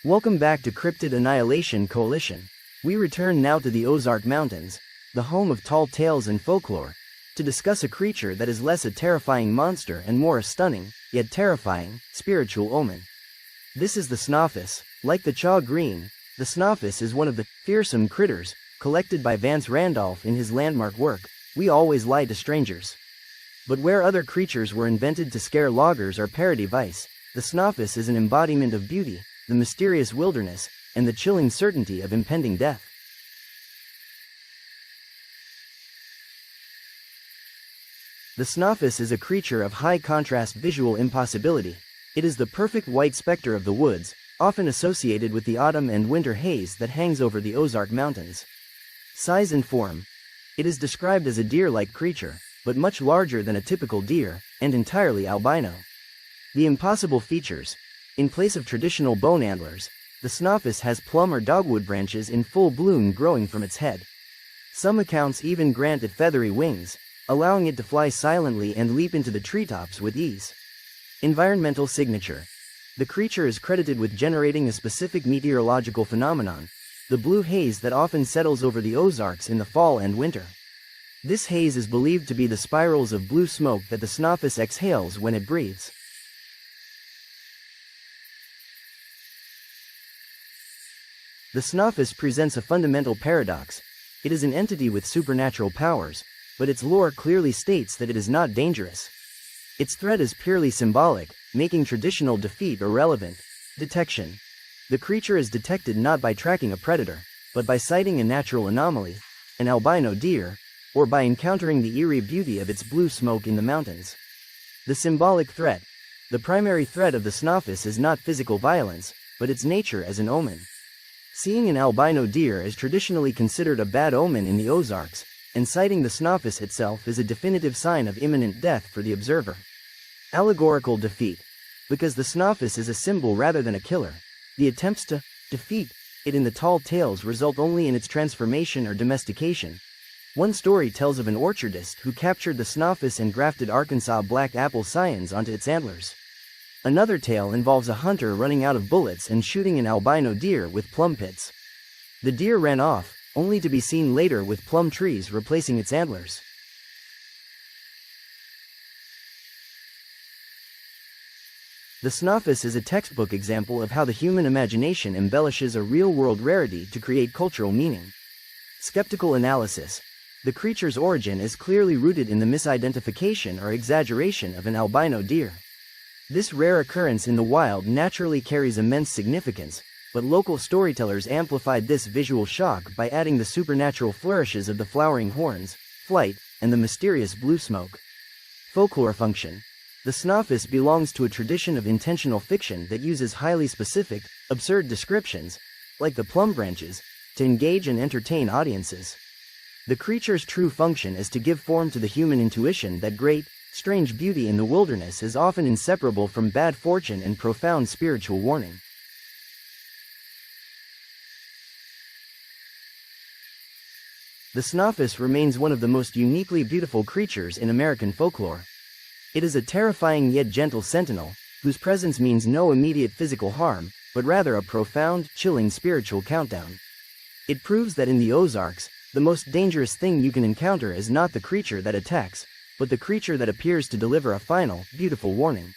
Welcome back to Cryptid Annihilation Coalition. We return now to the Ozark Mountains, the home of tall tales and folklore, to discuss a creature that is less a terrifying monster and more a stunning, yet terrifying, spiritual omen. This is the Snawfus. Like the chaw green, the Snawfus is one of the fearsome critters collected by Vance Randolph in his landmark work, We Always Lie to Strangers. But where other creatures were invented to scare loggers or parody vice, the Snawfus is an embodiment of beauty, the mysterious wilderness, and the chilling certainty of impending death. The Snawfus is a creature of high-contrast visual impossibility. It is the perfect white specter of the woods, often associated with the autumn and winter haze that hangs over the Ozark Mountains. Size and form. It is described as a deer-like creature, but much larger than a typical deer, and entirely albino. The impossible features. In place of traditional bone antlers, the Snawfus has plum or dogwood branches in full bloom growing from its head. Some accounts even grant it feathery wings, allowing it to fly silently and leap into the treetops with ease. Environmental signature. The creature is credited with generating a specific meteorological phenomenon, the blue haze that often settles over the Ozarks in the fall and winter. This haze is believed to be the spirals of blue smoke that the Snawfus exhales when it breathes. The Snawfus presents a fundamental paradox. It is an entity with supernatural powers, but its lore clearly states that it is not dangerous. Its threat is purely symbolic, making traditional defeat irrelevant. Detection. The creature is detected not by tracking a predator, but by sighting a natural anomaly, an albino deer, or by encountering the eerie beauty of its blue smoke in the mountains. The symbolic threat. The primary threat of the Snawfus is not physical violence, but its nature as an omen. Seeing an albino deer is traditionally considered a bad omen in the Ozarks, and sighting the Snawfus itself is a definitive sign of imminent death for the observer. Allegorical defeat. Because the Snawfus is a symbol rather than a killer, the attempts to defeat it in the tall tales result only in its transformation or domestication. One story tells of an orchardist who captured the Snawfus and grafted Arkansas black apple scions onto its antlers. Another tale involves a hunter running out of bullets and shooting an albino deer with plum pits. The deer ran off, only to be seen later with plum trees replacing its antlers. The Snawfus is a textbook example of how the human imagination embellishes a real-world rarity to create cultural meaning. Skeptical analysis. The creature's origin is clearly rooted in the misidentification or exaggeration of an albino deer. This rare occurrence in the wild naturally carries immense significance, but local storytellers amplified this visual shock by adding the supernatural flourishes of the flowering horns, flight, and the mysterious blue smoke. Folklore function. The Snawfus belongs to a tradition of intentional fiction that uses highly specific, absurd descriptions, like the plum branches, to engage and entertain audiences. The creature's true function is to give form to the human intuition that great, strange beauty in the wilderness is often inseparable from bad fortune and profound spiritual warning. The Snawfus remains one of the most uniquely beautiful creatures in American folklore. It is a terrifying yet gentle sentinel, whose presence means no immediate physical harm, but rather a profound, chilling spiritual countdown. It proves that in the Ozarks, the most dangerous thing you can encounter is not the creature that attacks, but the creature that appears to deliver a final, beautiful warning.